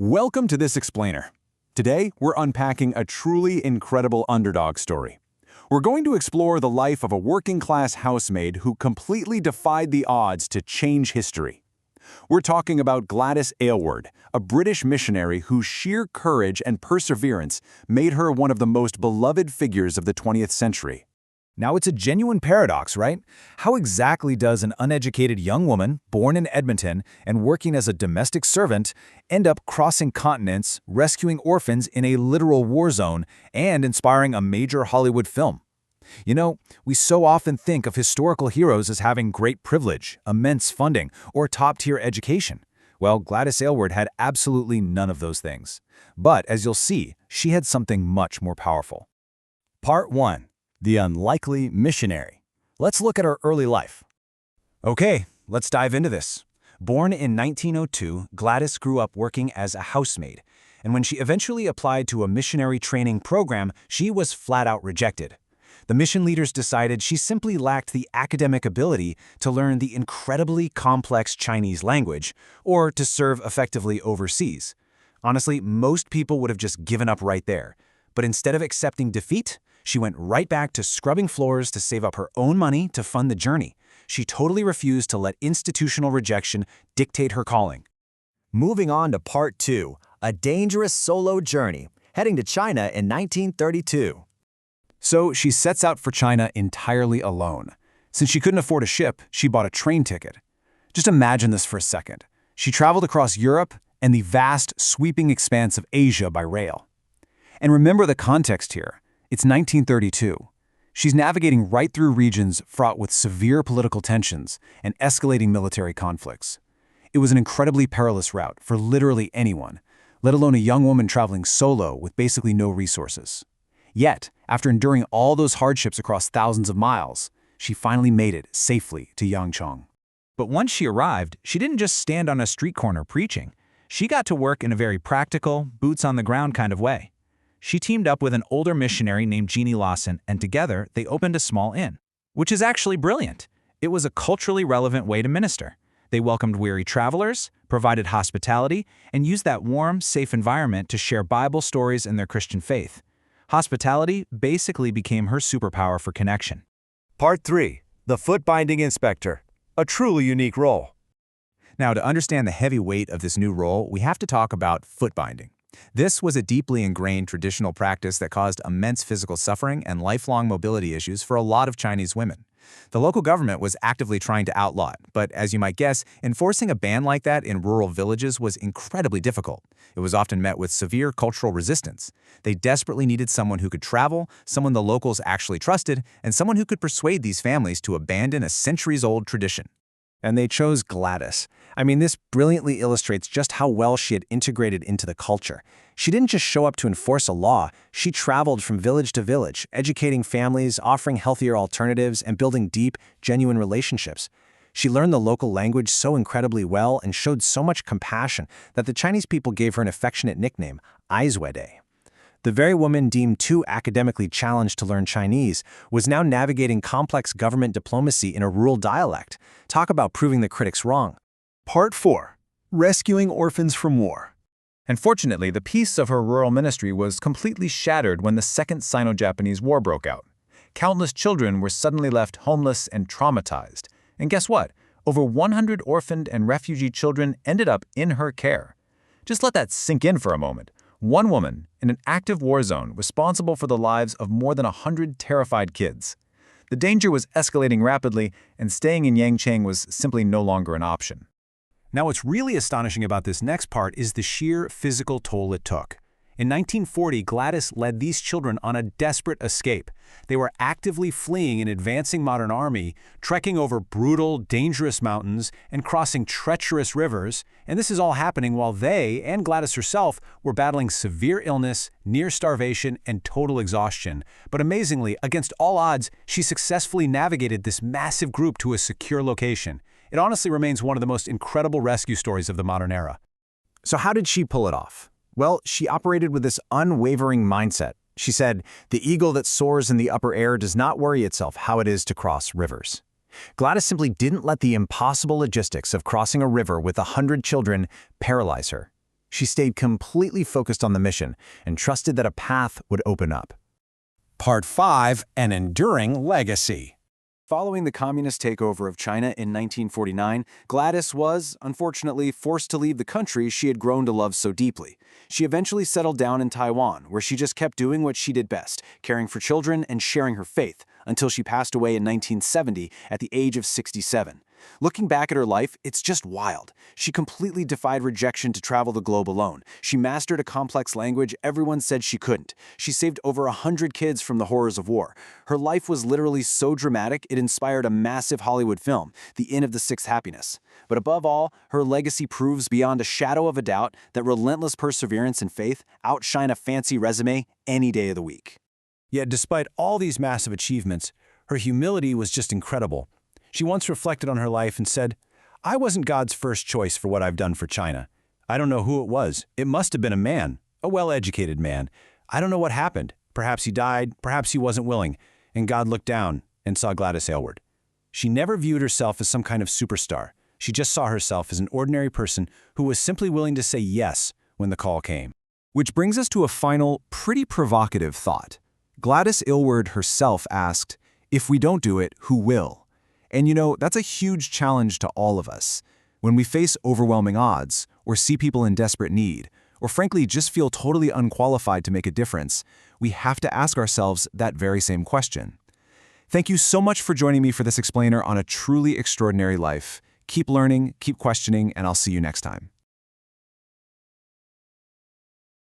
Welcome to this explainer. Today, we're unpacking a truly incredible underdog story. We're going to explore the life of a working-class housemaid who completely defied the odds to change history. We're talking about Gladys Aylward, a British missionary whose sheer courage and perseverance made her one of the most beloved figures of the 20th century. Now, it's a genuine paradox, right? How exactly does an uneducated young woman, born in Edmonton and working as a domestic servant, end up crossing continents, rescuing orphans in a literal war zone, and inspiring a major Hollywood film? You know, we so often think of historical heroes as having great privilege, immense funding, or top-tier education. Well, Gladys Aylward had absolutely none of those things. But, as you'll see, she had something much more powerful. Part 1. The unlikely missionary. Let's look at her early life. Okay, let's dive into this. Born in 1902, Gladys grew up working as a housemaid, and when she eventually applied to a missionary training program, she was flat-out rejected. The mission leaders decided she simply lacked the academic ability to learn the incredibly complex Chinese language or to serve effectively overseas. Honestly, most people would have just given up right there. But instead of accepting defeat, she went right back to scrubbing floors to save up her own money to fund the journey. She totally refused to let institutional rejection dictate her calling. Moving on to Part 2, a dangerous solo journey, heading to China in 1932. So she sets out for China entirely alone. Since she couldn't afford a ship, she bought a train ticket. Just imagine this for a second. She traveled across Europe and the vast, sweeping expanse of Asia by rail. And remember the context here. It's 1932. She's navigating right through regions fraught with severe political tensions and escalating military conflicts. It was an incredibly perilous route for literally anyone, let alone a young woman traveling solo with basically no resources. Yet, after enduring all those hardships across thousands of miles, she finally made it safely to Yangcheng. But once she arrived, she didn't just stand on a street corner preaching. She got to work in a very practical, boots-on-the-ground kind of way. She teamed up with an older missionary named Jeannie Lawson, and together they opened a small inn, which is actually brilliant. It was a culturally relevant way to minister. They welcomed weary travelers, provided hospitality, and used that warm, safe environment to share Bible stories and their Christian faith. Hospitality basically became her superpower for connection. Part 3. The footbinding inspector. A truly unique role. Now, to understand the heavy weight of this new role, we have to talk about footbinding. This was a deeply ingrained traditional practice that caused immense physical suffering and lifelong mobility issues for a lot of Chinese women. The local government was actively trying to outlaw it, but as you might guess, enforcing a ban like that in rural villages was incredibly difficult. It was often met with severe cultural resistance. They desperately needed someone who could travel, someone the locals actually trusted, and someone who could persuade these families to abandon a centuries-old tradition. And they chose Gladys. I mean, this brilliantly illustrates just how well she had integrated into the culture. She didn't just show up to enforce a law, she traveled from village to village, educating families, offering healthier alternatives, and building deep, genuine relationships. She learned the local language so incredibly well and showed so much compassion that the Chinese people gave her an affectionate nickname, Aizwede. The very woman deemed too academically challenged to learn Chinese was now navigating complex government diplomacy in a rural dialect. Talk about proving the critics wrong. Part 4. Rescuing orphans from war. Unfortunately, the peace of her rural ministry was completely shattered when the Second Sino-Japanese War broke out. Countless children were suddenly left homeless and traumatized. And guess what? Over 100 orphaned and refugee children ended up in her care. Just let that sink in for a moment. One woman, in an active war zone, responsible for the lives of more than 100 terrified kids. The danger was escalating rapidly, and staying in Yangcheng was simply no longer an option. Now, what's really astonishing about this next part is the sheer physical toll it took. In 1940, Gladys led these children on a desperate escape. They were actively fleeing an advancing modern army, trekking over brutal, dangerous mountains, and crossing treacherous rivers, and this is all happening while they, and Gladys herself, were battling severe illness, near starvation, and total exhaustion. But amazingly, against all odds, she successfully navigated this massive group to a secure location. It honestly remains one of the most incredible rescue stories of the modern era. So how did she pull it off? Well, she operated with this unwavering mindset. She said, "The eagle that soars in the upper air does not worry itself how it is to cross rivers." Gladys simply didn't let the impossible logistics of crossing a river with 100 children paralyze her. She stayed completely focused on the mission and trusted that a path would open up. Part 5. An Enduring Legacy. Following the communist takeover of China in 1949, Gladys was, unfortunately, forced to leave the country she had grown to love so deeply. She eventually settled down in Taiwan, where she just kept doing what she did best, caring for children and sharing her faith, until she passed away in 1970 at the age of 67. Looking back at her life, it's just wild. She completely defied rejection to travel the globe alone. She mastered a complex language everyone said she couldn't. She saved over 100 kids from the horrors of war. Her life was literally so dramatic it inspired a massive Hollywood film, The Inn of the Sixth Happiness. But above all, her legacy proves beyond a shadow of a doubt that relentless perseverance and faith outshine a fancy resume any day of the week. Yet despite all these massive achievements, her humility was just incredible. She once reflected on her life and said, "I wasn't God's first choice for what I've done for China. I don't know who it was. It must have been a man, a well-educated man. I don't know what happened. Perhaps he died, perhaps he wasn't willing, and God looked down and saw Gladys Aylward." She never viewed herself as some kind of superstar. She just saw herself as an ordinary person who was simply willing to say yes when the call came. Which brings us to a final, pretty provocative thought. Gladys Aylward herself asked, "If we don't do it, who will?" And you know, that's a huge challenge to all of us. When we face overwhelming odds, or see people in desperate need, or frankly just feel totally unqualified to make a difference, we have to ask ourselves that very same question. Thank you so much for joining me for this explainer on a truly extraordinary life. Keep learning, keep questioning, and I'll see you next time.